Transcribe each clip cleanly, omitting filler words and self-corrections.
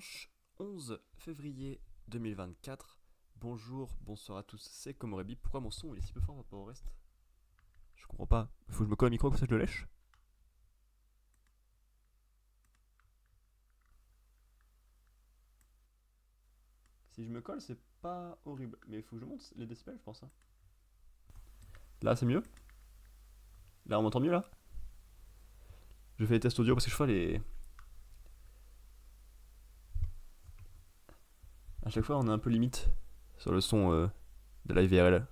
Dimanche 11 février 2024. Bonjour, bonsoir à tous, c'est Komorebi. Pourquoi mon son il est si peu fort par rapport au reste? Je comprends pas. Faut que je me colle au micro comme ça je le lèche? Si je me colle, c'est pas horrible. Mais il faut que je monte les décibels, je pense. Hein. Là, c'est mieux? Là, on m'entend mieux là? Je fais les tests audio parce que je fais les. À chaque fois, on est un peu limite sur le son de la IVRL.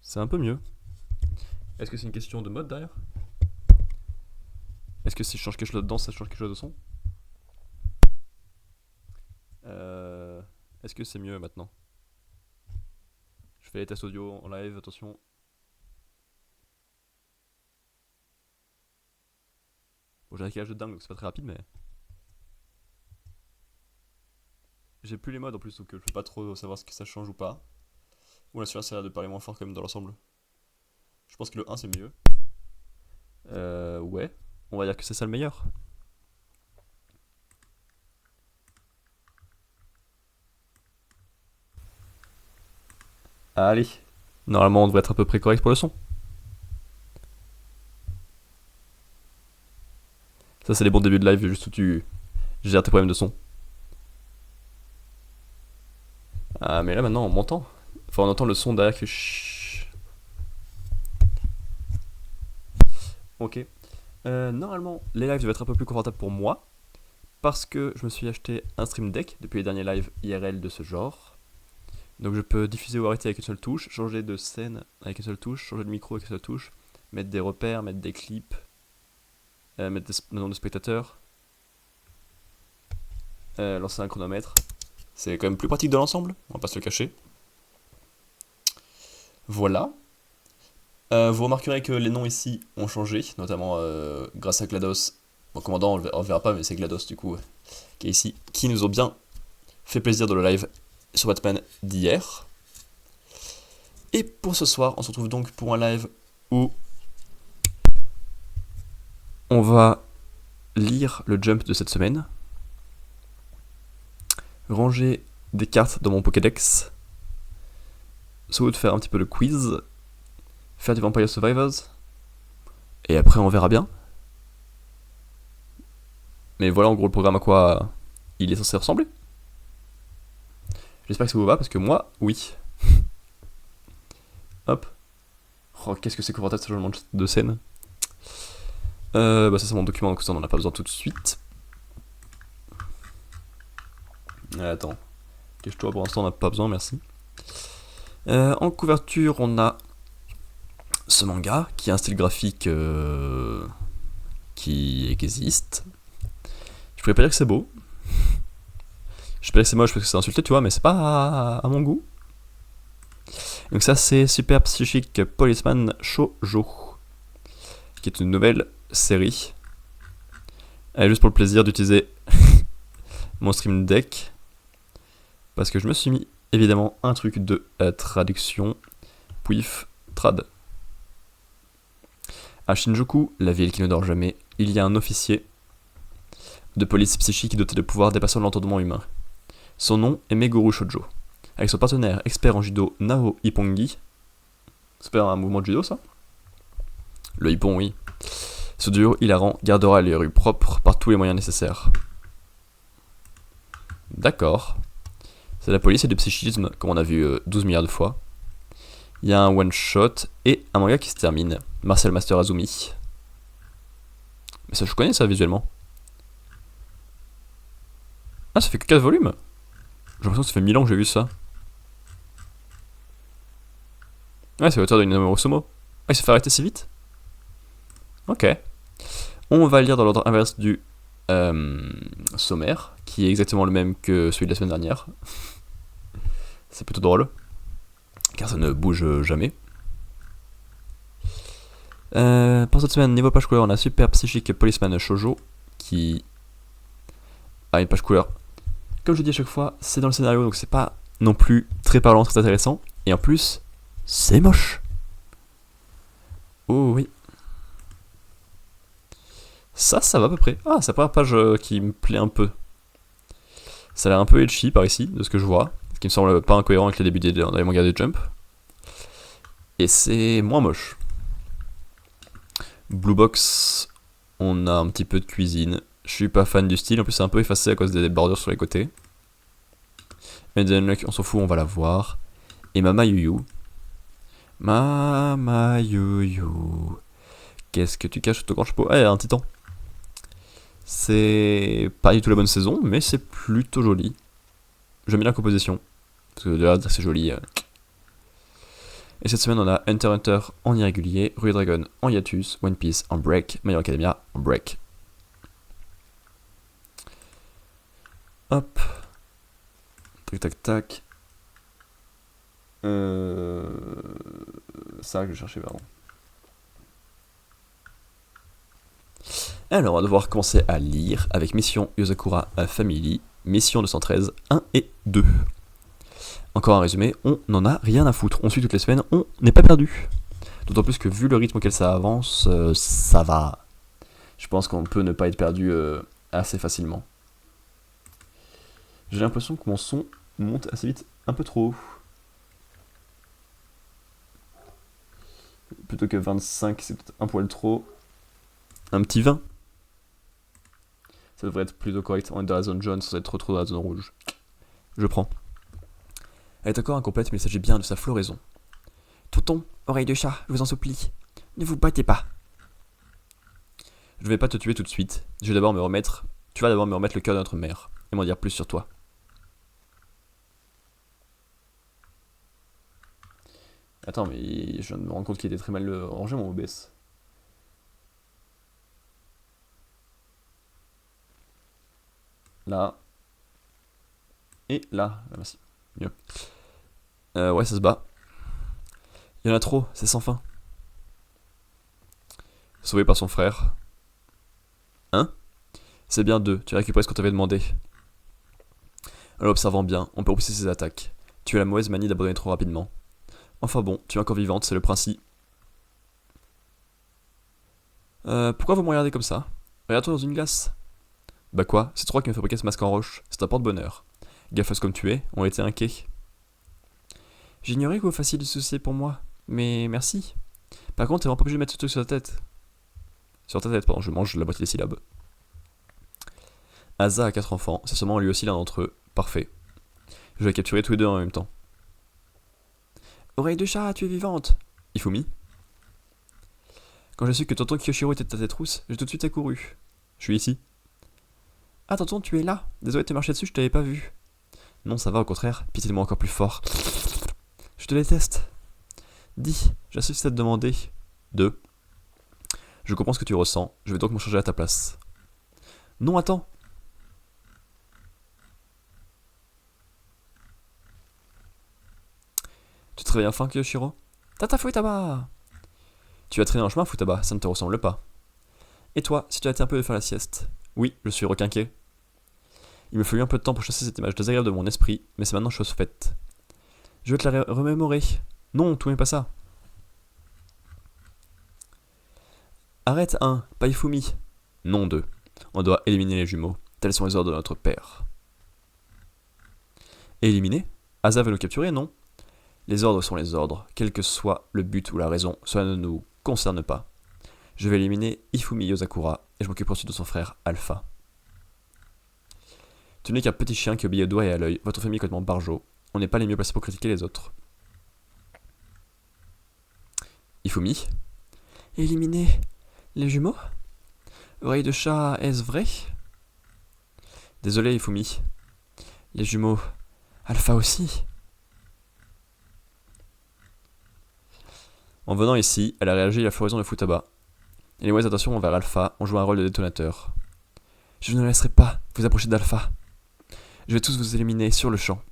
C'est un peu mieux. Est-ce que c'est une question de mode derrière? Est-ce que si je change quelque chose dedans, ça change quelque chose de son? Est-ce que c'est mieux maintenant? Je fais les tests audio en live, attention. Bon, j'ai un décalage de dingue donc c'est pas très rapide, mais. J'ai plus les modes en plus donc je peux pas trop savoir ce que ça change ou pas. Ou là celui-là ça a l'air de parler moins fort quand même dans l'ensemble. Je pense que le 1 c'est mieux. Ouais. On va dire que c'est ça le meilleur. Allez. Normalement on devrait être à peu près correct pour le son. Ça c'est les bons débuts de live juste où tu gères tes problèmes de son. Ah mais là maintenant on m'entend. Enfin on entend le son derrière que chut. Ok. Normalement les lives doivent être un peu plus confortables pour moi. Parce que je me suis acheté un Stream Deck depuis les derniers lives IRL de ce genre. Donc je peux diffuser ou arrêter avec une seule touche, changer de scène avec une seule touche, changer de micro avec une seule touche, mettre des repères, mettre des clips, mettre le nom de spectateurs, lancer un chronomètre. C'est quand même plus pratique de l'ensemble, on va pas se le cacher. Voilà. Vous remarquerez que les noms ici ont changé, notamment grâce à GLaDOS. Bon, commandant, on le verra pas, mais c'est GLaDOS du coup, qui est ici, qui nous ont bien fait plaisir dans le live sur Batman d'hier. Et pour ce soir, on se retrouve donc pour un live où on va lire le jump de cette semaine, ranger des cartes dans mon Pokédex, sans doute faire un petit peu de quiz, faire du Vampire Survivors, et après on verra bien. Mais voilà en gros le programme à quoi il est censé ressembler. J'espère que ça vous va parce que moi, oui. Hop. Oh, qu'est-ce que c'est confortable ce changement de scène. Ça c'est mon document donc ça on en a pas besoin tout de suite. Attends. Cache-toi pour l'instant on n'a pas besoin, merci. En couverture on a ce manga qui a un style graphique qui existe. Je pourrais pas dire que c'est beau. Je peux dire que c'est moche parce que c'est insulté, tu vois, mais c'est pas à mon goût. Donc ça c'est Super Psychic Policeman Shoujo, qui est une nouvelle série. Juste pour le plaisir d'utiliser mon Stream Deck, parce que je me suis mis évidemment un truc de traduction, Pouif Trad. À Shinjuku, la ville qui ne dort jamais, il y a un officier de police psychique doté de pouvoirs dépassant l'entendement humain. Son nom est Meguru Shoujo. Avec son partenaire expert en judo Nao Ippongi. C'est pas un mouvement de judo ça? Le Ippon, oui. Ce duo hilarant gardera les rues propres par tous les moyens nécessaires. D'accord. C'est la police et du psychisme, comme on a vu 12 milliards de fois. Il y a un one-shot et un manga qui se termine. Marcel Master Azumi. Mais ça je connais ça visuellement. Ah ça fait que 4 volumes. J'ai l'impression que ça fait 1000 ans que j'ai vu ça. Ouais c'est l'auteur de Inamoru Sumo. Ah il s'est fait arrêter si vite. Ok. On va lire dans l'ordre inverse du sommaire, qui est exactement le même que celui de la semaine dernière. C'est plutôt drôle, car ça ne bouge jamais. Pour cette semaine, niveau page couleur, on a Super Psychic Policeman Shoujo, qui a une page couleur. Comme je dis à chaque fois, c'est dans le scénario, donc c'est pas non plus très parlant, très intéressant. Et en plus, c'est moche. Oh oui. Ça va à peu près. Ah, c'est la première page qui me plaît un peu. Ça a l'air un peu edgy par ici, de ce que je vois. Ce qui me semble pas incohérent avec les débuts des mangas de Jump. Et c'est moins moche. Blue Box, on a un petit peu de cuisine. Je suis pas fan du style, en plus c'est un peu effacé à cause des bordures sur les côtés. Mais on s'en fout, on va la voir. Et Mama Yuyu. Mama Yuyu. Qu'est-ce que tu caches sous ton grand chapeau? Ah, il y a un titan. C'est pas du tout la bonne saison, mais c'est plutôt joli. J'aime bien la composition. Parce que de là, c'est joli. Et cette semaine, on a Hunter x Hunter en irrégulier, Ruby Dragon en hiatus, One Piece en break, My Hero Academia en break. Hop. Tac tac tac. Ça que je cherchais, pardon. Alors, on va devoir commencer à lire avec Mission Yozakura Family, Mission 213, 1 et 2. Encore un résumé, on n'en a rien à foutre. On suit toutes les semaines, on n'est pas perdu. D'autant plus que vu le rythme auquel ça avance, ça va. Je pense qu'on peut ne pas être perdu assez facilement. J'ai l'impression que mon son monte assez vite, un peu trop haut. Plutôt que 25, c'est peut-être un poil trop. Un petit 20. Ça devrait être plutôt correct. On est dans la zone jaune sans être trop dans la zone rouge. Je prends. Elle est encore incomplète, mais il s'agit bien de sa floraison. Tonton, oreille de chat, je vous en supplie. Ne vous battez pas. Je vais pas te tuer tout de suite. Je vais d'abord me remettre. Tu vas d'abord me remettre le cœur de notre mère et m'en dire plus sur toi. Attends, mais je viens de me rendre compte qu'il était très mal rangé mon OBS. Là. Et là. Merci. Mieux. Ouais, ça se bat. Il y en a trop, c'est sans fin. Sauvé par son frère. Hein? C'est bien 2, tu as récupéré ce qu'on t'avait demandé. En l'observant bien, on peut repousser ses attaques. Tu as la mauvaise manie d'abandonner trop rapidement. Enfin bon, tu es encore vivante, c'est le principe. Pourquoi vous me regardez comme ça? Regarde-toi dans une glace. Bah quoi? C'est toi qui m'as fabriqué ce masque en roche, c'est un porte-bonheur. Gaffeuse comme tu es, on était inquiets. J'ignorais que vous fassiez du souci pour moi, mais merci. Par contre, t'es vraiment pas obligé de mettre ce truc sur ta tête. Sur ta tête, pardon, je mange la moitié des syllabes. Asa a 4 enfants, c'est seulement lui aussi l'un d'entre eux. Parfait. Je vais capturer tous les deux en même temps. Oreille de chat, tu es vivante. Ifumi. Quand j'ai su que tonton Kiyoshiro était de ta tête rousse, j'ai tout de suite accouru. Je suis ici. Ah tonton, tu es là. Désolé de te marcher dessus, je t'avais pas vu. Non, ça va, au contraire, pitié-moi encore plus fort. Je te déteste. Dis, j'insiste à te demander. 2. Je comprends ce que tu ressens, je vais donc me changer à ta place. Non, attends. Tu te réveilles enfin, Kiyoshiro? Tata Futaba. Tu as traîné en chemin, Futaba, ça ne te ressemble pas. Et toi, si tu as été un peu de faire la sieste? Oui, je suis requinqué. Il me fallut un peu de temps pour chasser cette image désagréable de mon esprit, mais c'est maintenant chose faite. Je vais te la remémorer. Non, tout n'est pas ça. Arrête 1, pas Ifumi. Non 2. On doit éliminer les jumeaux. Tels sont les ordres de notre père. Éliminer? Asa veut nous capturer, non? Les ordres sont les ordres, quel que soit le but ou la raison, cela ne nous concerne pas. Je vais éliminer Ifumi Yozakura et je m'occupe ensuite de son frère Alpha. Tu n'es qu'un petit chien qui obéit au doigt et à l'œil, votre famille est complètement barjot. On n'est pas les mieux placés pour critiquer les autres. Ifumi? Éliminer les jumeaux? Oreille de chat, est-ce vrai? Désolé Ifumi. Les jumeaux. Alpha aussi? En venant ici, elle a réagi à la floraison de Futaba. Et les mauvaises intentions envers Alpha ont joué un rôle de détonateur. Je ne laisserai pas vous approcher d'Alpha. Je vais tous vous éliminer sur le champ.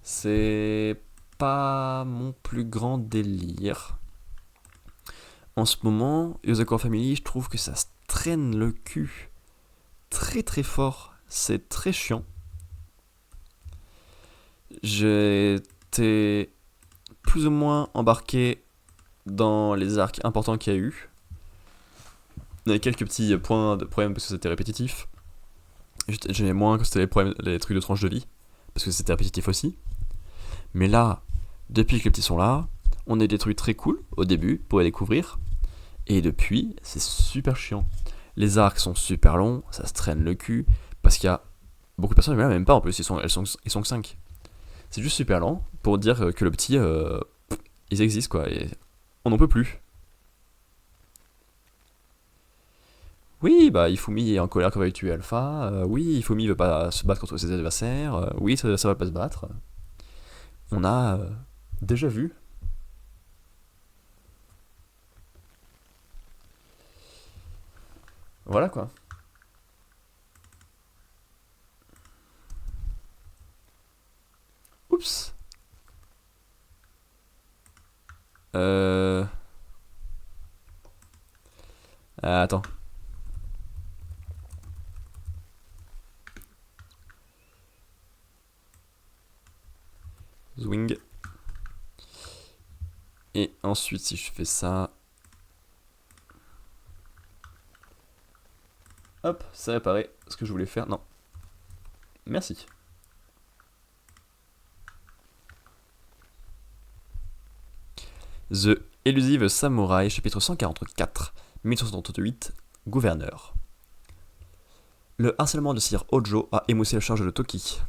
C'est pas mon plus grand délire. En ce moment, Yozakura Family, je trouve que ça se traîne le cul très très fort c'est très chiant. J'étais plus ou moins embarqué dans les arcs importants qu'il y a eu. Il y avait quelques petits points de problème parce que c'était répétitif. J'aimais moins que c'était les trucs de tranche de vie, parce que c'était répétitif aussi. Mais là, depuis que les petits sont là, on a des trucs très cool au début pour les découvrir. Et depuis, c'est super chiant. Les arcs sont super longs, ça se traîne le cul, parce qu'il y a beaucoup de personnes, mais là même pas en plus, ils sont que 5. C'est juste super lent pour dire que le petit, ils existent quoi, et on n'en peut plus. Oui, bah Ifumi est en colère quand il va tuer Alpha, oui, Ifumi veut pas se battre contre ses adversaires, oui, ça va pas se battre. On a déjà vu. Voilà quoi. Oups. Attends. Zwing. Et ensuite, si je fais ça... Hop, ça réparé ce que je voulais faire. Non. Merci. The Elusive Samurai, chapitre 144, 1068, gouverneur. Le harcèlement de Sir Hojo a émoussé la charge de Toki.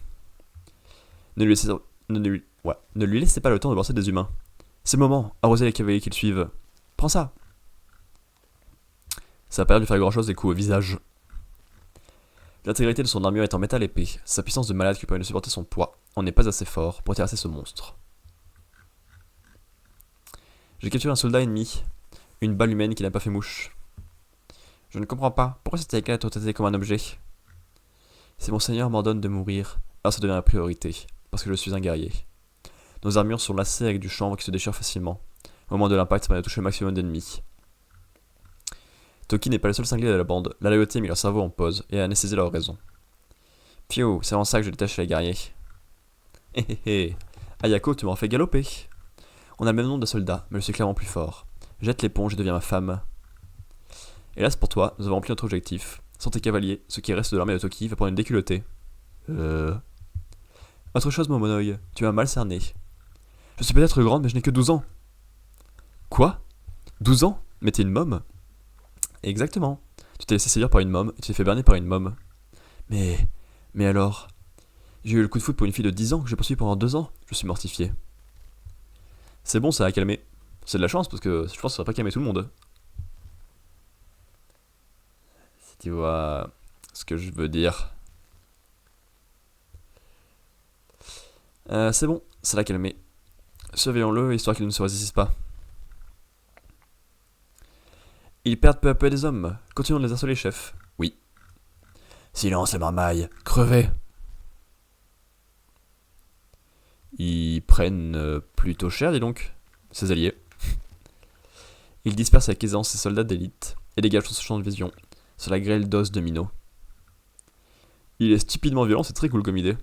Ne lui laissez pas le temps de brasser des humains. C'est le moment, arrosez les cavaliers qui le suivent. Prends ça. Ça a pas l'air de faire grand chose des coups au visage. L'intégrité de son armure est en métal épais, sa puissance de malade qui permet de supporter son poids, on n'est pas assez fort pour terrasser ce monstre. J'ai capturé un soldat ennemi, une balle humaine qui n'a pas fait mouche. Je ne comprends pas, pourquoi cette éclat est traité comme un objet? Si mon seigneur m'ordonne de mourir, alors ça devient la priorité, parce que je suis un guerrier. Nos armures sont lacées avec du chanvre qui se déchire facilement. Au moment de l'impact, ça m'a touché le maximum d'ennemis. Toki n'est pas le seul cinglé de la bande, la loyauté a mis leur cerveau en pause et a anesthésié leur raison. Pio, c'est en ça que je détache les guerriers. Hé hé hé, Ayako, tu m'en fais galoper. On a le même nombre de soldats, mais je suis clairement plus fort. Jette l'éponge et deviens ma femme. Hélas pour toi, nous avons rempli notre objectif. Sans tes cavaliers, ce qui reste de l'armée de Toki va prendre une déculottée. Autre chose, Momonoï, tu m'as mal cerné. Je suis peut-être grande, mais je n'ai que 12 ans. Quoi 12 ans? Mais t'es une môme? Exactement. Tu t'es laissé séduire par une môme et tu t'es fait berner par une môme. Mais alors... J'ai eu le coup de foot pour une fille de 10 ans que j'ai poursuivi pendant 2 ans. Je suis mortifié. C'est bon, ça a calmé. C'est de la chance parce que je pense que ça va pas calmer tout le monde. Si tu vois ce que je veux dire. C'est bon, ça l'a calmé. Surveillons-le, histoire qu'il ne se résiste pas. Ils perdent peu à peu des hommes. Continuons de les harceler, chef. Oui. Silence, les marmailles. Crevez. Ils prennent plutôt cher, dis donc. Ses alliés. Ils dispersent avec aisance ses soldats d'élite et dégagent son champ de vision sur la grêle d'os de Mino. Il est stupidement violent, c'est très cool comme idée.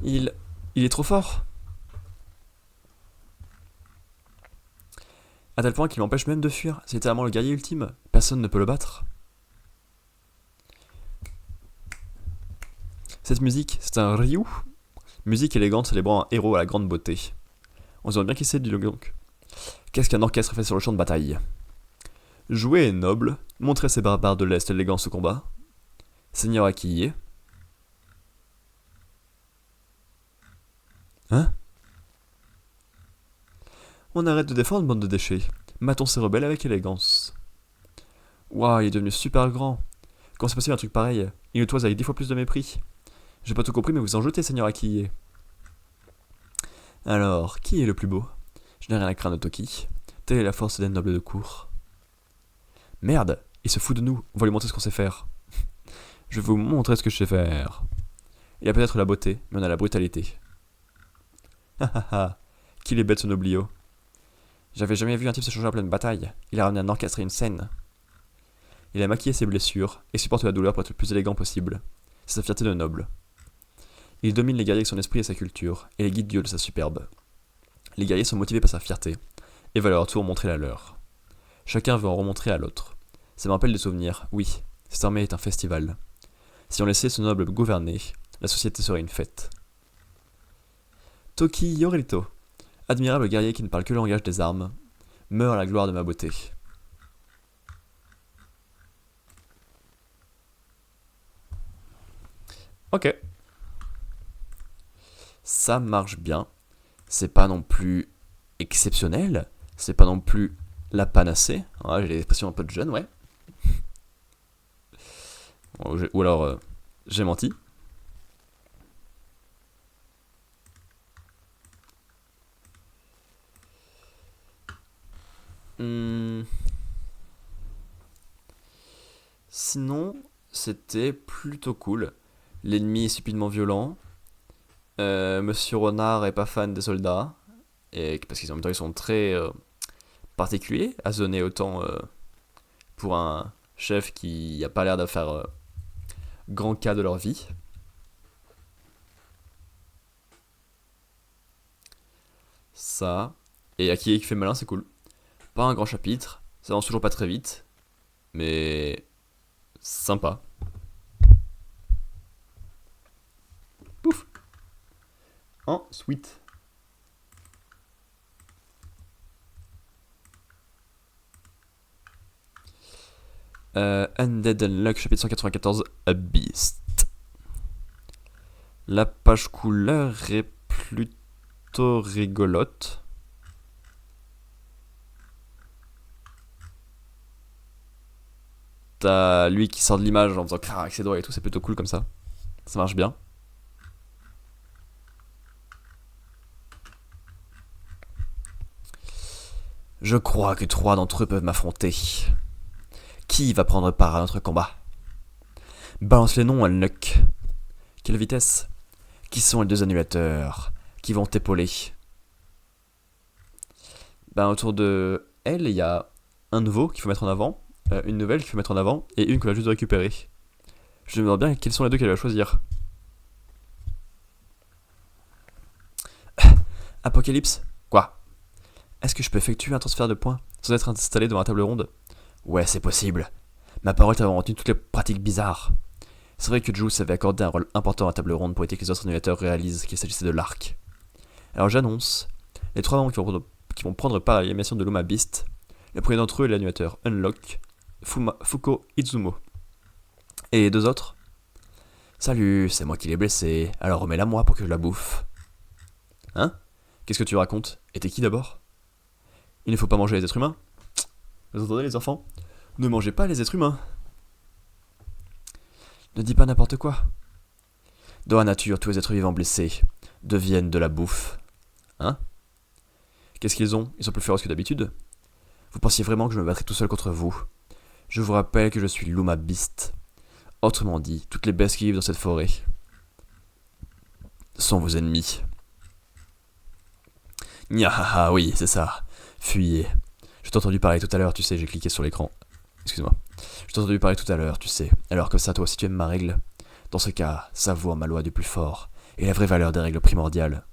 Il est trop fort. À tel point qu'il m'empêche même de fuir. C'est littéralement le guerrier ultime. Personne ne peut le battre. Cette musique, c'est un Ryu. Musique élégante célébrant un héros à la grande beauté. On se demande bien qui c'est, dis-le donc. Qu'est-ce qu'un orchestre fait sur le champ de bataille? Jouer est noble, montrer ses barbares de l'Est l'élégance au combat. Seigneur Akiye. Hein? On arrête de défendre, bande de déchets. Matons ces rebelles avec élégance. Waouh, il est devenu super grand. Comment c'est possible un truc pareil? Il nous toise avec 10 fois plus de mépris. J'ai pas tout compris, mais vous en jetez, Seigneur Akiye. Alors, qui est le plus beau? Je n'ai rien à craindre de Toki. Telle est la force des nobles de cour. Merde, il se fout de nous. On va lui montrer ce qu'on sait faire. Je vais vous montrer ce que je sais faire. Il a peut-être la beauté, mais on a la brutalité. Ha ha ha, qu'il est bête ce noblio. J'avais jamais vu un type se changer en pleine bataille. Il a ramené un orchestre et une scène. Il a maquillé ses blessures et supporte la douleur pour être le plus élégant possible. C'est sa fierté de noble. Il domine les guerriers avec son esprit et sa culture, et les guide Dieu de sa superbe. Les guerriers sont motivés par sa fierté, et veulent à leur tour montrer la leur. Chacun veut en remontrer à l'autre. Ça me rappelle des souvenirs, oui, cette armée est un festival. Si on laissait ce noble gouverner, la société serait une fête. Toki Yorito, admirable guerrier qui ne parle que le langage des armes, meurt à la gloire de ma beauté. Ok. Ça marche bien. C'est pas non plus exceptionnel. C'est pas non plus la panacée. Ouais, j'ai l'expression un peu de jeune, ouais. Ou alors, j'ai menti. Sinon, c'était plutôt cool. L'ennemi est stupidement violent. Monsieur Renard est pas fan des soldats. Et parce qu'ils en même temps ils sont très particuliers à zoner autant pour un chef qui a pas l'air de faire grand cas de leur vie. Ça. Et Aki qui fait malin, c'est cool. Pas un grand chapitre, ça avance toujours pas très vite, mais sympa. Pouf. Ensuite. Undead Unluck, chapitre 194, A Beast. La page couleur est plutôt rigolote. T'as lui qui sort de l'image en faisant crrr avec ses doigts et tout, c'est plutôt cool comme ça. Ça marche bien. Je crois que 3 d'entre eux peuvent m'affronter. Qui va prendre part à notre combat? Balance les noms, Unluck. Quelle vitesse? Qui sont les 2 annulateurs qui vont t'épauler? Autour de elle, il y a un nouveau qu'il faut mettre en avant, une nouvelle qu'il faut mettre en avant, et une qu'on a juste de récupérer. Je me demande bien quels sont les deux qu'elle va choisir. Apocalypse? Quoi? Est-ce que je peux effectuer un transfert de points sans être installé devant la table ronde? Ouais, c'est possible. Ma parole t'a retenu toutes les pratiques bizarres. C'est vrai que Jules avait accordé un rôle important à la table ronde pour éviter que les autres annulateurs réalisent qu'il s'agissait de l'arc. Alors j'annonce, les 3 membres qui vont prendre part à l'animation de Luma Beast. Le premier d'entre eux est l'animateur Unlock, Fuko Izumo. Et les 2 autres? Salut, c'est moi qui l'ai blessé, alors remets-la moi pour que je la bouffe. Hein? Qu'est-ce que tu racontes? Et t'es qui d'abord? Il ne faut pas manger les êtres humains? Vous entendez les enfants? Ne mangez pas les êtres humains. Ne dis pas n'importe quoi. Dans la nature, tous les êtres vivants blessés deviennent de la bouffe. Hein? Qu'est-ce qu'ils ont? Ils sont plus féroces que d'habitude? Vous pensiez vraiment que je me battrais tout seul contre vous? Je vous rappelle que je suis Luma Beast. Autrement dit, toutes les bestes qui vivent dans cette forêt sont vos ennemis. Nyahaha, oui, c'est ça. Fuyez. Je t'ai entendu parler tout à l'heure, tu sais, j'ai cliqué sur l'écran. Excuse-moi. Je t'ai entendu parler tout à l'heure, tu sais. Alors que ça, toi aussi tu aimes ma règle. Dans ce cas, savoure ma loi du plus fort et la vraie valeur des règles primordiales.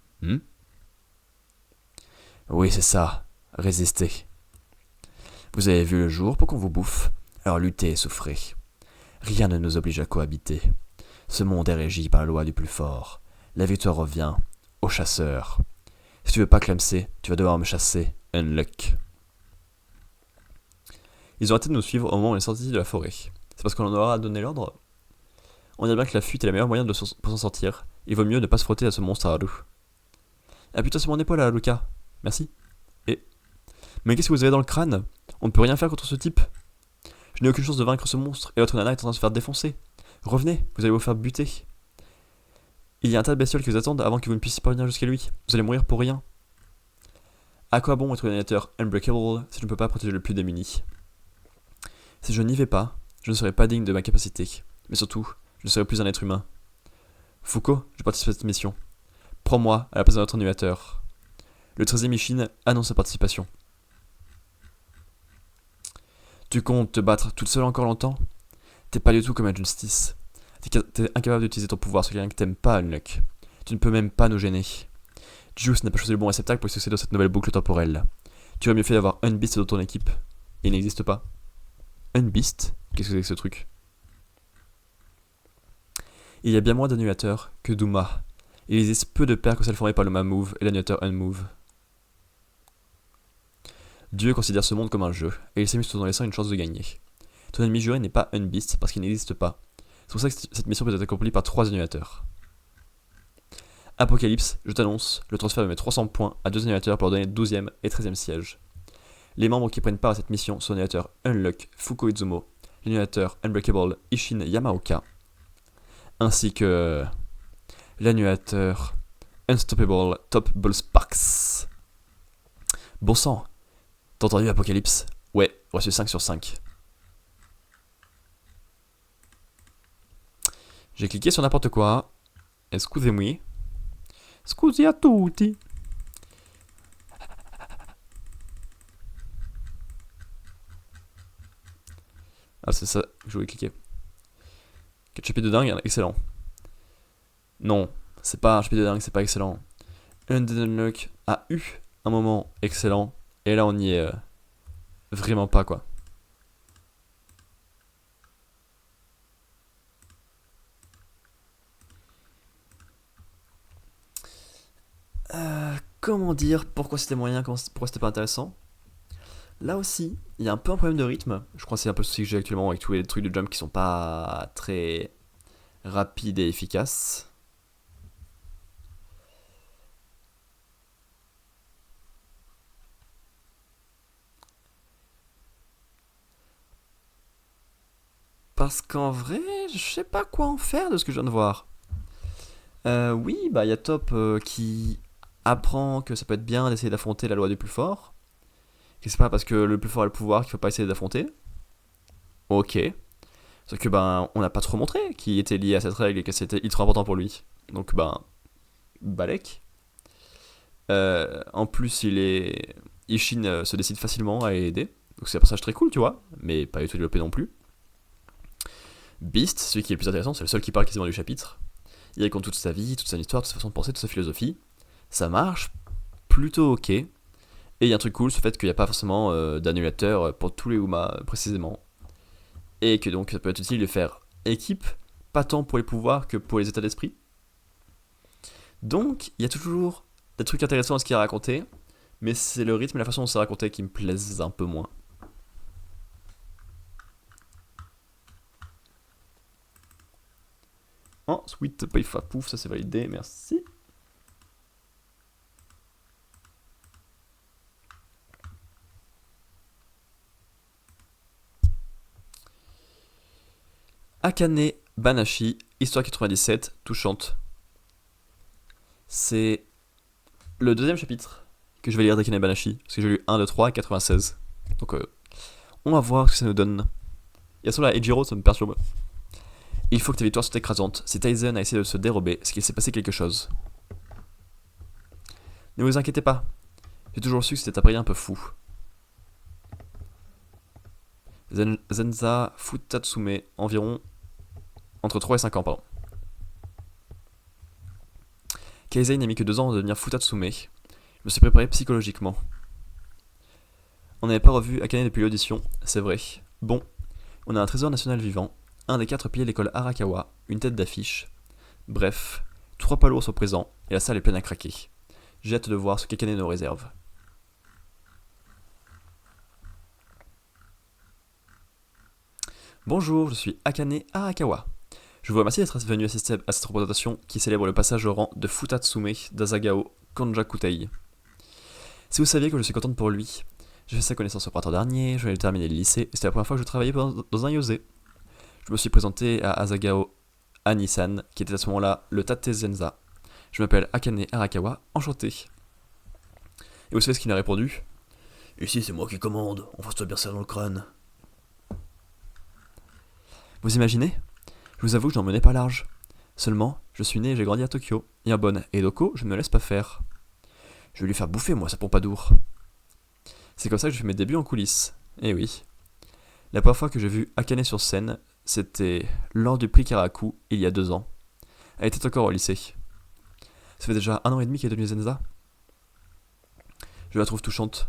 Oui, c'est ça. Résistez. Vous avez vu le jour pour qu'on vous bouffe. Alors luttez et souffrez. Rien ne nous oblige à cohabiter. Ce monde est régi par la loi du plus fort. La victoire revient au chasseur. Si tu veux pas clamser, tu vas devoir me chasser, Unluck. Ils ont hâté de nous suivre au moment où on est sorti de la forêt. C'est parce qu'on leur aura donné l'ordre? On dirait bien que la fuite est la meilleure moyen pour s'en sortir. Il vaut mieux ne pas se frotter à ce monstre à loup. Ah putain, c'est mon épaule là, Luca. Merci. Mais qu'est-ce que vous avez dans le crâne? On ne peut rien faire contre ce type. Je n'ai aucune chance de vaincre ce monstre et votre nana est en train de se faire défoncer. Revenez, vous allez vous faire buter. Il y a un tas de bestioles qui vous attendent avant que vous ne puissiez parvenir jusqu'à lui. Vous allez mourir pour rien. À quoi bon être un animateur unbreakable si je ne peux pas protéger le plus démuni? Si je n'y vais pas, je ne serai pas digne de ma capacité. Mais surtout, je ne serai plus un être humain. Foucault, je participe à cette mission. Prends-moi à la place de notre animateur. Le 13e Ishin annonce sa participation. Tu comptes te battre toute seule encore longtemps? T'es pas du tout comme un Justice. T'es incapable d'utiliser ton pouvoir sur quelqu'un que t'aimes pas, Unlock. Tu ne peux même pas nous gêner. Juice n'a pas choisi le bon réceptacle pour succéder dans cette nouvelle boucle temporelle. Tu aurais mieux fait d'avoir un Beast dans ton équipe. Il n'existe pas. Un Beast? Qu'est-ce que c'est que ce truc? Il y a bien moins d'annulateurs que Douma. Il existe peu de paires que celles formées par le Move et l'annulateur Unmove. Dieu considère ce monde comme un jeu, et il s'amuse tout en laissant une chance de gagner. Ton ennemi juré n'est pas un Beast parce qu'il n'existe pas. C'est pour ça que cette mission peut être accomplie par 3 annulateurs. Apocalypse, je t'annonce le transfert de mes 300 points à 2 annulateurs pour leur donner 12e et 13e siège. Les membres qui prennent part à cette mission sont l'annulateur Unlock Fuko Izumo, l'annulateur Unbreakable Ishin Yamaoka, ainsi que l'annulateur Unstoppable Top Ball Sparks. Bon sang, t'as entendu Apocalypse? Ouais, reçu 5 sur 5. J'ai cliqué sur n'importe quoi. Excusez-moi. Scusi a tutti. Ah, c'est ça que je voulais cliquer. Quel chapitre de dingue, excellent. Non, c'est pas un chapitre de dingue, c'est pas excellent. Unlock a eu un moment excellent, et là on y est vraiment pas, quoi. Comment dire pourquoi c'était moyen, pourquoi c'était pas intéressant? Là aussi, il y a un peu un problème de rythme. Je crois que c'est un peu ce que j'ai actuellement avec tous les trucs de jump qui sont pas très rapides et efficaces. Parce qu'en vrai, je sais pas quoi en faire de ce que je viens de voir. Oui, bah il y a Top qui apprend que ça peut être bien d'essayer d'affronter la loi du plus fort. Que c'est pas parce que le plus fort a le pouvoir qu'il faut pas essayer d'affronter. Ok. Sauf que ben on n'a pas trop montré qu'il était lié à cette règle et que c'était ultra important pour lui. Donc ben Balek. En plus Ishin se décide facilement à aider. Donc c'est un personnage très cool, tu vois, mais pas du tout développé non plus. Beast, celui qui est le plus intéressant, c'est le seul qui parle quasiment du chapitre. Il raconte toute sa vie, toute son histoire, toute sa façon de penser, toute sa philosophie. Ça marche plutôt ok. Et il y a un truc cool, ce fait qu'il n'y a pas forcément d'annulateur pour tous les Uma précisément. Et que donc ça peut être utile de faire équipe, pas tant pour les pouvoirs que pour les états d'esprit. Donc il y a toujours des trucs intéressants à ce qu'il a raconté, mais c'est le rythme et la façon dont c'est raconté qui me plaisent un peu moins. Oh, Sweet Paifa Pouf, ça c'est validé, merci. Akane Banashi, Histoire 97, touchante. C'est le deuxième chapitre que je vais lire d'Akane Banashi, parce que j'ai lu 1, 2, 3 et 96. Donc on va voir ce que ça nous donne. Il y a sur la Ejiro, ça me perturbe. Il faut que ta victoire soit écrasante. Si Taizen a essayé de se dérober, c'est qu'il s'est passé quelque chose. Ne vous inquiétez pas. J'ai toujours su que c'était un pari un peu fou. Zenza Futatsume, environ entre 3 et 5 ans, pardon. Keizai n'a mis que 2 ans à devenir Futatsume. Je me suis préparé psychologiquement. On n'avait pas revu Akane depuis l'audition, c'est vrai. Bon, on a un trésor national vivant, un des 4 piliers de l'école Arakawa, une tête d'affiche. Bref, 3 poids lourds sont présents et la salle est pleine à craquer. J'ai hâte de voir ce qu'Akane nous réserve. Bonjour, je suis Akane Arakawa. Je vous remercie d'être venu assister à cette représentation qui célèbre le passage au rang de Futatsume d'Asagao Konjakutei. Si vous saviez que je suis contente pour lui, j'ai fait sa connaissance au printemps dernier, je venais de terminer le lycée et c'était la première fois que je travaillais dans un yosei. Je me suis présenté à Asagao Anisan, qui était à ce moment-là le Tate Zenza. Je m'appelle Akane Arakawa, enchanté. Et vous savez ce qu'il a répondu? Ici c'est moi qui commande, on fasse-toi bien ça dans le crâne. Vous imaginez? Je vous avoue que je n'en menais pas large. Seulement, je suis né et j'ai grandi à Tokyo, et en bonne Edoko, je ne me laisse pas faire. Je vais lui faire bouffer, moi, sa pompadour. C'est comme ça que je fais mes débuts en coulisses. Eh oui. La première fois que j'ai vu Akane sur scène, c'était lors du prix Karaku, il y a 2 ans. Elle était encore au lycée. Ça fait déjà 1 an et demi qu'elle est devenue Zenza. Je la trouve touchante.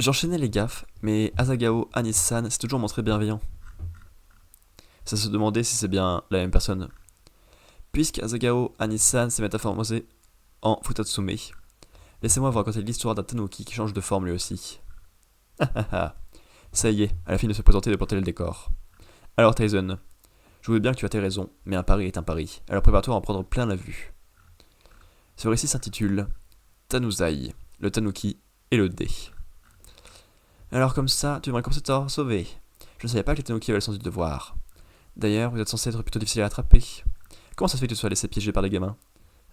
J'enchaînais les gaffes, mais Asagao Anis-san s'est toujours montré bienveillant. Ça se demandait si c'est bien la même personne. Puisque Asagao Anis-san s'est métamorphosé en Futatsume, laissez-moi vous raconter l'histoire d'un Tanuki qui change de forme lui aussi. Ça y est, elle a fini de se présenter et de porter le décor. Alors Tyson, je veux bien que tu as tes raisons, mais un pari est un pari. Alors prépare-toi à en prendre plein la vue. Ce récit s'intitule Tanuzai, le Tanuki et le dé. Alors comme ça, tu devrais commencer à te sauver. Je ne savais pas que les Tanuki avaient le sens du devoir. D'ailleurs, vous êtes censé être plutôt difficile à attraper. Comment ça se fait que tu sois laissé piéger par les gamins?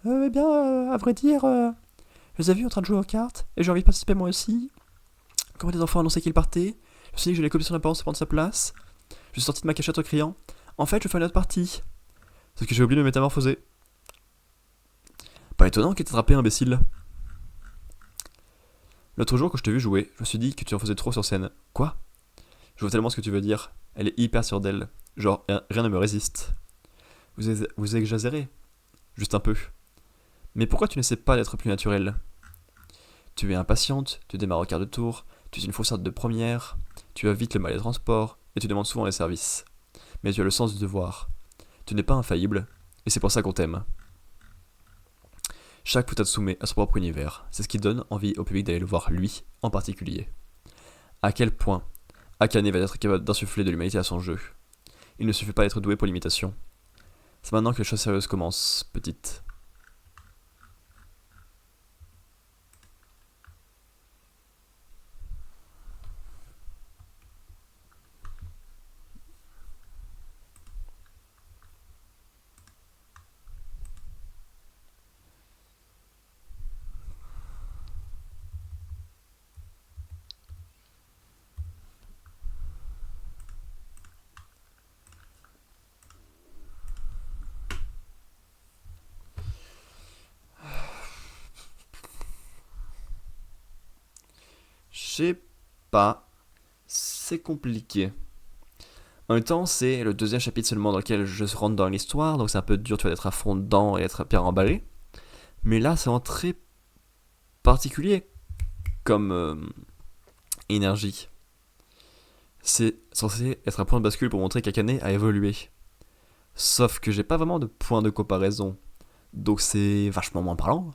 Eh bien, à vrai dire, je les ai vus en train de jouer aux cartes, et j'ai envie de participer moi aussi. Quand les enfants annonçaient qu'ils partaient, je me suis dit que j'allais copier son apparence et prendre sa place. Je suis sorti de ma cachette en criant En fait, je fais une autre partie. Sauf que j'ai oublié de me métamorphoser. Pas étonnant qu'il t'ait attrapé, imbécile. L'autre jour, quand je t'ai vu jouer, je me suis dit que tu en faisais trop sur scène. Quoi? Je vois tellement ce que tu veux dire. Elle est hyper sûre d'elle. Genre, rien ne me résiste. Vous exagérez. Juste un peu. Mais pourquoi tu n'essaies pas d'être plus naturel? Tu es impatiente, tu démarres au quart de tour, tu es une faussette de première, tu as vite le mal des transports, et tu demandes souvent les services. Mais tu as le sens du devoir. Tu n'es pas infaillible, et c'est pour ça qu'on t'aime. Chaque Futatsume a son propre univers. C'est ce qui donne envie au public d'aller le voir lui, en particulier. À quel point Akane va être capable d'insuffler de l'humanité à son jeu. Il ne suffit pas d'être doué pour l'imitation. C'est maintenant que les choses sérieuses commencent, petite. Je sais pas, c'est compliqué. En même temps, c'est le deuxième chapitre seulement dans lequel je rentre dans l'histoire, donc c'est un peu dur, tu vois, d'être à fond dedans et être bien emballé. Mais là, c'est vraiment très particulier comme énergie. C'est censé être un point de bascule pour montrer qu'Akane a évolué. Sauf que j'ai pas vraiment de point de comparaison. Donc c'est vachement moins parlant,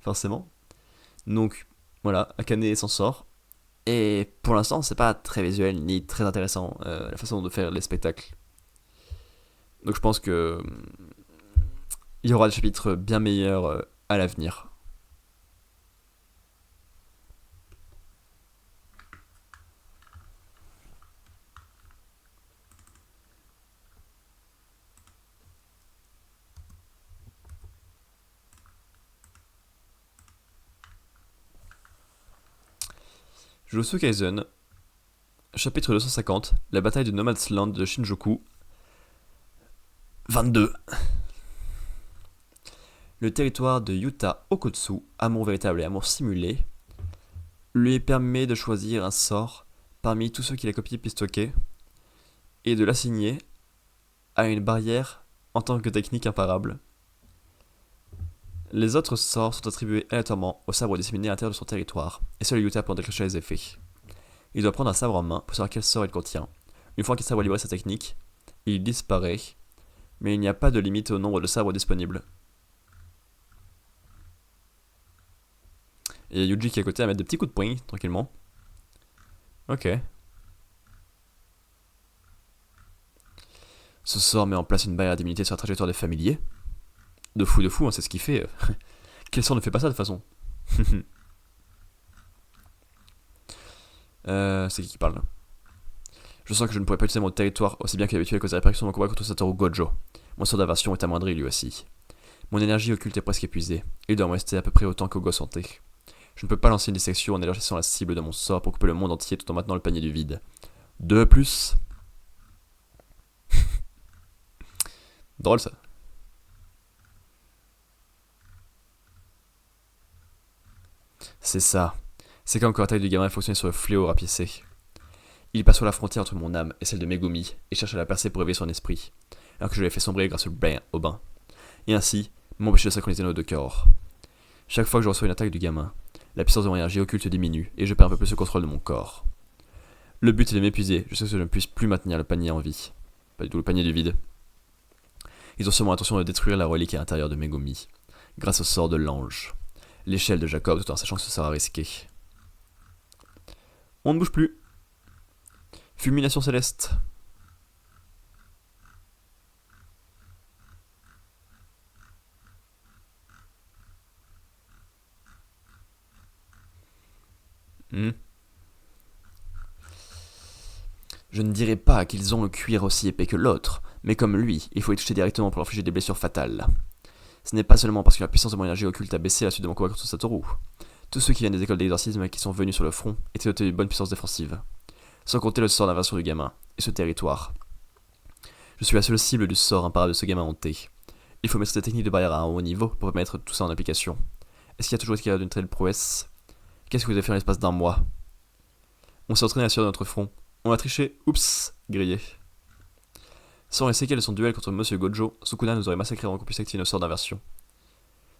forcément. Donc voilà, Akane s'en sort. Et pour l'instant, c'est pas très visuel ni très intéressant la façon de faire les spectacles. Donc je pense que il y aura des chapitres bien meilleurs à l'avenir. Jujutsu Kaisen, chapitre 250, la bataille de Nomad's Land de Shinjuku, 22. Le territoire de Yuta Okotsu, amour véritable et amour simulé, lui permet de choisir un sort parmi tous ceux qu'il a copié pistoqué et de l'assigner à une barrière en tant que technique imparable. Les autres sorts sont attribués aléatoirement au sabre disséminé à l'intérieur de son territoire, et seul Yuta peut en déclencher les effets. Il doit prendre un sabre en main pour savoir quel sort il contient. Une fois qu'un sabre a livré sa technique, il disparaît, mais il n'y a pas de limite au nombre de sabres disponibles. Et il y a Yuji qui est à côté à mettre des petits coups de poing, tranquillement. Ok. Ce sort met en place une barrière d'immunité sur la trajectoire des familiers. De fou, hein, c'est ce qu'il fait. Quel sort ne fait pas ça de toute façon? C'est qui parle là? Je sens que je ne pourrais pas utiliser mon territoire aussi bien que d'habitude à cause des répercussions de mon combat contre Satoru Gojo. Mon sort d'aversion est amoindri lui aussi. Mon énergie occulte est presque épuisée. Il doit me rester à peu près autant qu'Ogo Santé. Je ne peux pas lancer une dissection en élargissant la cible de mon sort pour couper le monde entier tout en maintenant le panier du vide. De plus. Drôle ça. C'est ça. C'est quand encore l'attaque du gamin a fonctionné sur le fléau rapiécé. Il passe sur la frontière entre mon âme et celle de Megumi et cherche à la percer pour éveiller son esprit, alors que je l'ai fait sombrer grâce au bain, et ainsi m'empêcher de synchroniser nos deux corps. Chaque fois que je reçois une attaque du gamin, la puissance de mon énergie occulte diminue et je perds un peu plus le contrôle de mon corps. Le but est de m'épuiser jusqu'à ce que je ne puisse plus maintenir le panier en vie. Pas du tout le panier du vide. Ils ont sûrement l'intention de détruire la relique à l'intérieur de Megumi, grâce au sort de l'ange. L'échelle de Jacob, tout en sachant que ce sera risqué. On ne bouge plus. Fulmination céleste. Je ne dirais pas qu'ils ont le cuir aussi épais que l'autre, mais comme lui, il faut les toucher directement pour infliger des blessures fatales. Ce n'est pas seulement parce que la puissance de mon énergie occulte a baissé à la suite de mon combat contre Satoru. Tous ceux qui viennent des écoles d'exorcisme qui sont venus sur le front étaient dotés d'une bonne puissance défensive. Sans compter le sort d'invasion du gamin, et ce territoire. Je suis la seule cible du sort imparable de ce gamin hanté. Il faut mettre des techniques de barrière à un haut niveau pour mettre tout ça en application. Est-ce qu'il y a toujours été capable d'une telle prouesse? Qu'est-ce que vous avez fait en l'espace d'un mois? On s'est entraîné à sur notre front. On a triché, oups, grillé. Sans les séquelles de son duel contre Monsieur Gojo, Sukuna nous aurait massacré avant qu'on puisse activer nos sorts d'inversion.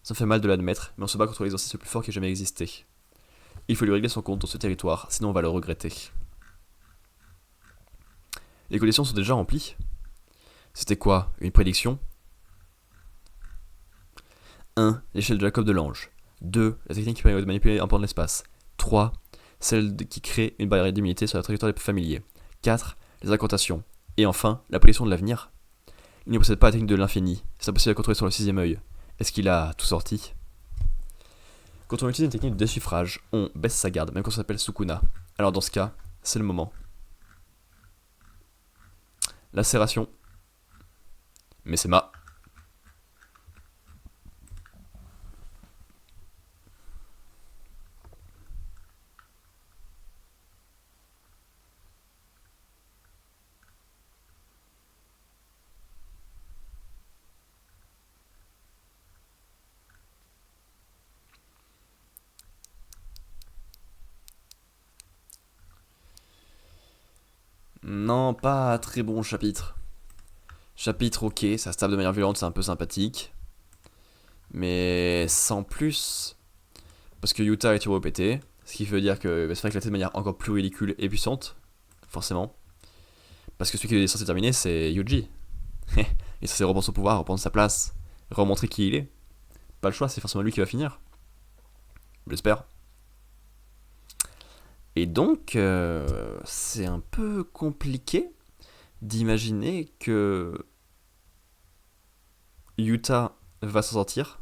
Ça me fait mal de l'admettre, mais on se bat contre l'exorciste le plus fort qui ait jamais existé. Il faut lui régler son compte dans ce territoire, sinon on va le regretter. Les conditions sont déjà remplies. C'était quoi? Une prédiction? 1. L'échelle de Jacob de l'ange. 2. La technique qui permet de manipuler un pan de l'espace. 3. Celle qui crée une barrière d'immunité sur la trajectoire des plus familiers. 4. Les incantations. Et enfin, la prédiction de l'avenir. Il ne possède pas la technique de l'infini. C'est impossible à contrôler sur le sixième œil. Est-ce qu'il a tout sorti? Quand on utilise une technique de déchiffrage, on baisse sa garde, même quand on s'appelle Sukuna. Alors dans ce cas, c'est le moment. Lacération. Mais c'est ma. Non, pas très bon chapitre. Chapitre ok, ça se tape de manière violente, c'est un peu sympathique. Mais sans plus. Parce que Yuta est turbo pété. Ce qui veut dire que ça va éclater de manière encore plus ridicule et puissante. Forcément. Parce que celui qui est censé terminer, c'est Yuji. Il est censé reprendre son pouvoir, reprendre sa place, remontrer qui il est. Pas le choix, c'est forcément lui qui va finir. J'espère. Et donc, c'est un peu compliqué d'imaginer que Yuta va s'en sortir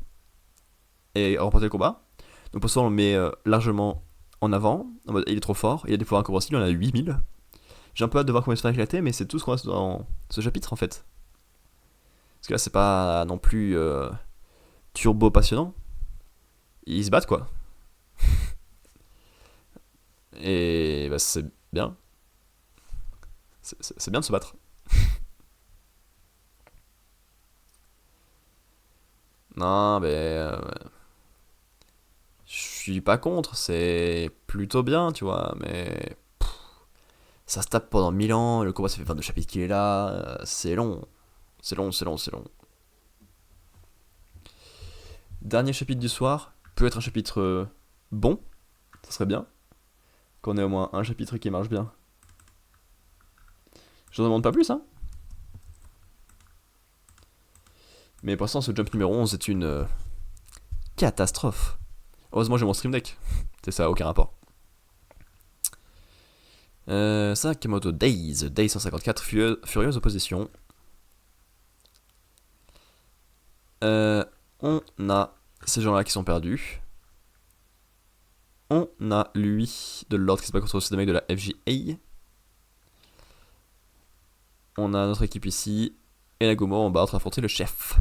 et remporter le combat. Donc pour ça, on le met largement en avant. En mode, il est trop fort, il a des pouvoirs incompréhensibles, il en a 8000. J'ai un peu hâte de voir comment il se fait éclater, mais c'est tout ce qu'on a dans ce chapitre en fait. Parce que là, c'est pas non plus turbo passionnant. Ils se battent quoi. Et bah, c'est bien. C'est bien de se battre. Non, mais je suis pas contre, c'est plutôt bien, tu vois, mais ça se tape pendant 1000 ans, le combat ça fait 22 chapitres qu'il est là, c'est long. C'est long, c'est long, c'est long. Dernier chapitre du soir, peut être un chapitre bon, ça serait bien. Qu'on ait au moins un chapitre qui marche bien. Je n'en demande pas plus, hein. Mais pour l'instant, ce jump numéro 11 est une catastrophe. Heureusement, j'ai mon stream deck. C'est ça, aucun rapport. Sakamoto Days, Day 154, Furieuse Opposition. On a ces gens-là qui sont perdus. On a lui de l'ordre qui se bat contre ces deux mecs de la FJA. On a notre équipe ici. Et Nagumo en bas en train d'affronter le chef.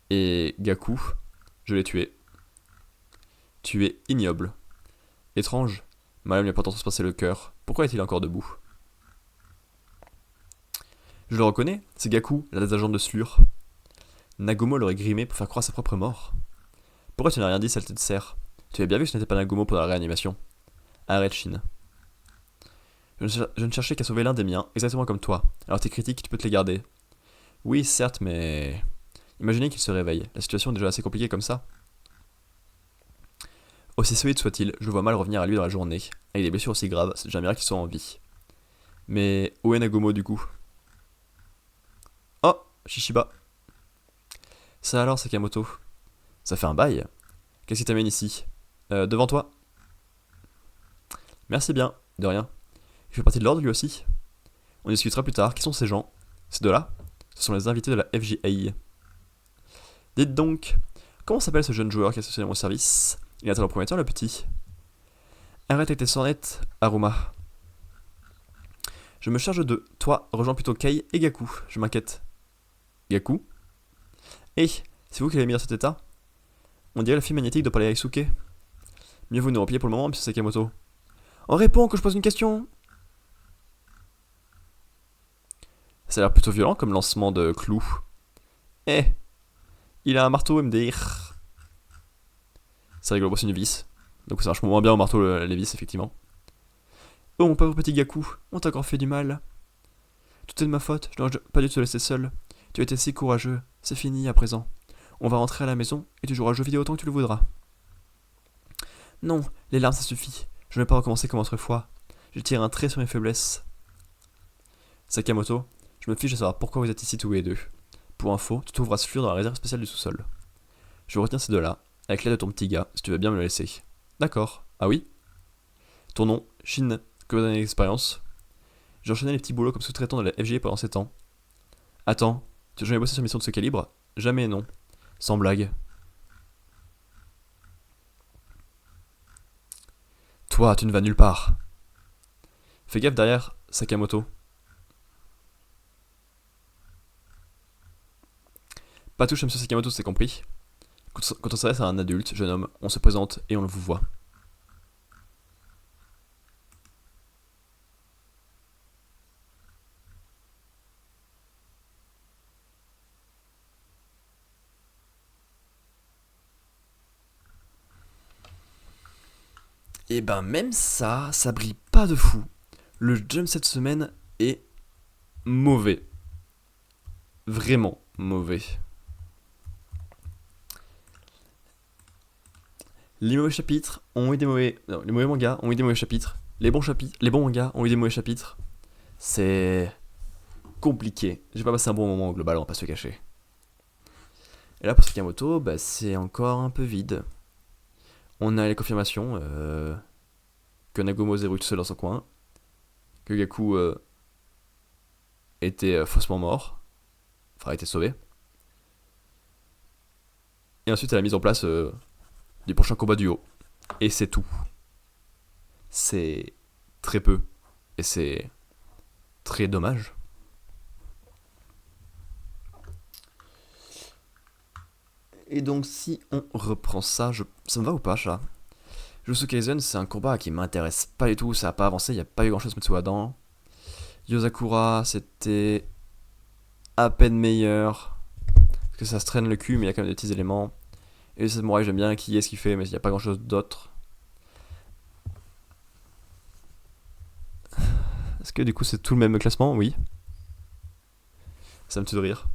Et Gaku, je l'ai tué. Tu es ignoble. Étrange. Madame lui a pourtant transpercé le cœur. Pourquoi est-il encore debout? Je le reconnais, c'est Gaku, la des agents de Slur. Nagumo l'aurait grimé pour faire croire sa propre mort. Pourquoi tu n'as rien dit, saleté de cerf? Tu avais bien vu que ce n'était pas Nagumo pour la réanimation. Arrête, Shin. Je ne cherchais qu'à sauver l'un des miens, exactement comme toi. Alors tes critiques, tu peux te les garder. Oui, certes, mais... Imaginez qu'il se réveille. La situation est déjà assez compliquée comme ça. Aussi solide soit-il, je vois mal revenir à lui dans la journée. Avec des blessures aussi graves, c'est déjà un miracle qu'il soit en vie. Mais où est Nagumo du coup? Oh, Shishiba. Ça alors, Sakamoto? Ça fait un bail. Qu'est-ce qui t'amène ici? Devant toi. Merci bien, de rien. Il fait partie de l'ordre lui aussi. On discutera plus tard. Qui sont ces gens? Ces deux-là? Ce sont les invités de la FJA. Dites donc, comment s'appelle ce jeune joueur qui a associé à mon service? Il est alors prometteur, le petit. Arrête avec tes sornettes, Aruma. Je me charge d'eux. Toi, rejoins plutôt Kei et Gaku. Je m'inquiète. Gaku? Eh, c'est vous qui l'avez mis dans cet état? On dirait la fille magnétique de Palais Aisuke. Mieux vous nous replier pour le moment, monsieur Sakamoto. On répond que je pose une question. Ça a l'air plutôt violent comme lancement de clous. Eh, il a un marteau MDR. C'est rigolo, c'est une vis. Donc ça marche moins bien au marteau les vis, effectivement. Oh mon pauvre petit Gaku, on t'a encore fait du mal. Tout est de ma faute, je n'aurais pas dû te laisser seul. Tu as été si courageux, c'est fini à présent. On va rentrer à la maison et tu joueras aux jeux vidéo autant que tu le voudras. Non, les larmes ça suffit. Je ne vais pas recommencer comme autrefois. Je tire un trait sur mes faiblesses. Sakamoto, je me fiche de savoir pourquoi vous êtes ici tous les deux. Pour info, tu trouveras ce fur dans la réserve spéciale du sous-sol. Je retiens ces deux-là, avec l'aide de ton petit gars, si tu veux bien me le laisser. D'accord. Ah oui? Ton nom, Shin, combien d'années d'expérience? J'ai enchaîné les petits boulots comme sous-traitant de la FGA pendant 7 ans. Attends, tu as jamais bossé sur une mission de ce calibre? Jamais, non. Sans blague. Toi, tu ne vas nulle part. Fais gaffe derrière, Sakamoto. Pas touche à monsieur Sakamoto, c'est compris. Quand on s'adresse à un adulte, jeune homme, on se présente et on le vous voit. Et ben même ça brille pas de fou. Le jump cette semaine est mauvais. Vraiment mauvais. Les mauvais chapitres ont eu des mauvais... Non, les mauvais mangas ont eu des mauvais chapitres. Les bons mangas ont eu des mauvais chapitres. C'est compliqué. J'ai pas passé un bon moment au global, on va pas se le cacher. Et là pour Sakamoto, bah, c'est encore un peu vide. On a les confirmations que Nagumo Zero tout seul dans son coin, que Gaku était faussement mort, enfin a été sauvé. Et ensuite à la mise en place du prochain combat duo. Et c'est tout. C'est très peu. Et c'est très dommage. Et donc si on reprend ça, ça me va ou pas ça? Jujutsu Kaisen, c'est un combat qui m'intéresse pas du tout, ça a pas avancé, il n'y a pas eu grand chose à mettre dedans. Yozakura, c'était à peine meilleur. Parce que ça se traîne le cul, mais il y a quand même des petits éléments. Et le samouraï, j'aime bien qui est ce qu'il fait, mais il n'y a pas grand chose d'autre. Est-ce que du coup c'est tout le même classement? Oui. Ça me tue de rire.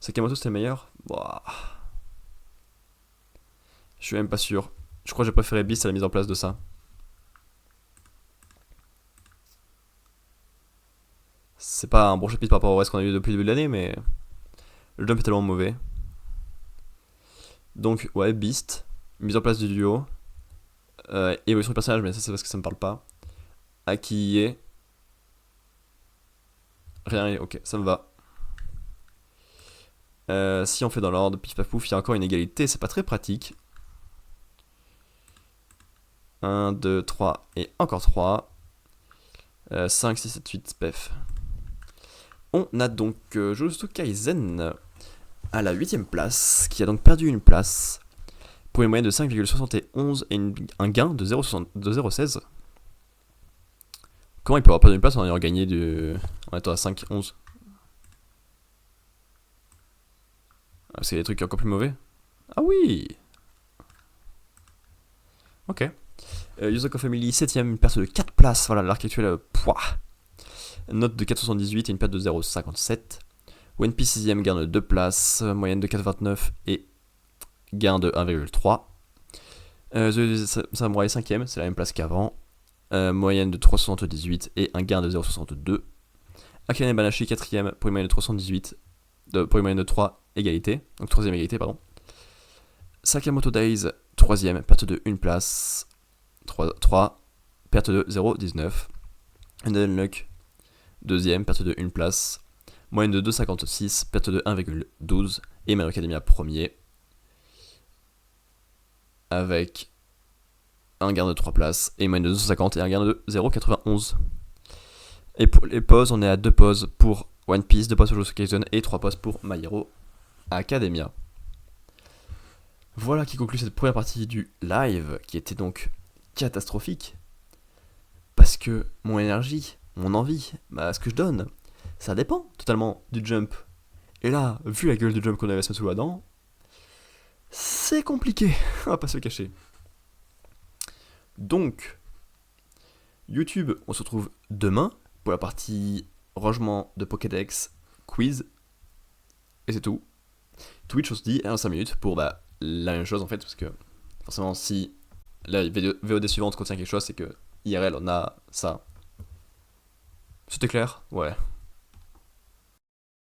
Sakamoto c'était meilleur? Bah. Je suis même pas sûr. Je crois que j'ai préféré Beast à la mise en place de ça. C'est pas un bon chapitre par rapport au reste qu'on a eu depuis le début de l'année, mais le jump est tellement mauvais. Donc, ouais, Beast, mise en place du duo, évolution du personnage, mais ça c'est parce que ça me parle pas. Akiye. Rien, ok, ça me va. Si on fait dans l'ordre, pif paf pouf, il y a encore une égalité, c'est pas très pratique. 1, 2, 3 et encore 3. 5, 6, 7, 8, pef. On a donc Jujutsu Kaisen à la 8ème place, qui a donc perdu une place, pour une moyenne de 5,71 et un gain de 0,16. Comment il peut avoir perdu une place en ayant gagné en étant à 5,11? C'est des trucs encore plus mauvais. Ah oui! Ok. Yuzako Family 7ème, une perte de 4 places. Voilà, l'arc actuel, pouah. Note de 4,78 et une perte de 0,57. One Piece 6ème, gain de 2 places, moyenne de 4,29 et gain de 1,3. The Samurai 5ème, c'est la même place qu'avant. Moyenne de 3,78 et un gain de 0,62. Akane Banashi 4ème pour une moyenne de 3,78. Pour une moyenne de 3, égalité. Donc 3ème égalité, pardon. Sakamoto Days 3ème, perte de 1 place. 3, perte de 0,19. Unluck 2ème, perte de 1 place. Moyenne de 2,56, perte de 1,12. Et My Hero Academia premier. Avec un gain de 3 places. Et moyenne de 250 et un gain de 0,91. Et pour les pauses, on est à 2 pauses pour One Piece, 2 pauses pour Jujutsu Kaisen et 3 pauses pour My Hero Academia. Voilà qui conclut cette première partie du live, qui était donc catastrophique. Parce que mon énergie, mon envie, ce que je donne, ça dépend totalement du jump. Et là, vu la gueule du jump qu'on avait sous la dent, c'est compliqué, on va pas se le cacher. Donc, YouTube, on se retrouve demain pour la partie rangement de Pokédex, quiz, et c'est tout. Twitch, on se dit 5 minutes pour la même chose en fait, parce que forcément, si la VOD suivante contient quelque chose, c'est que IRL on a ça. C'était clair ? Ouais.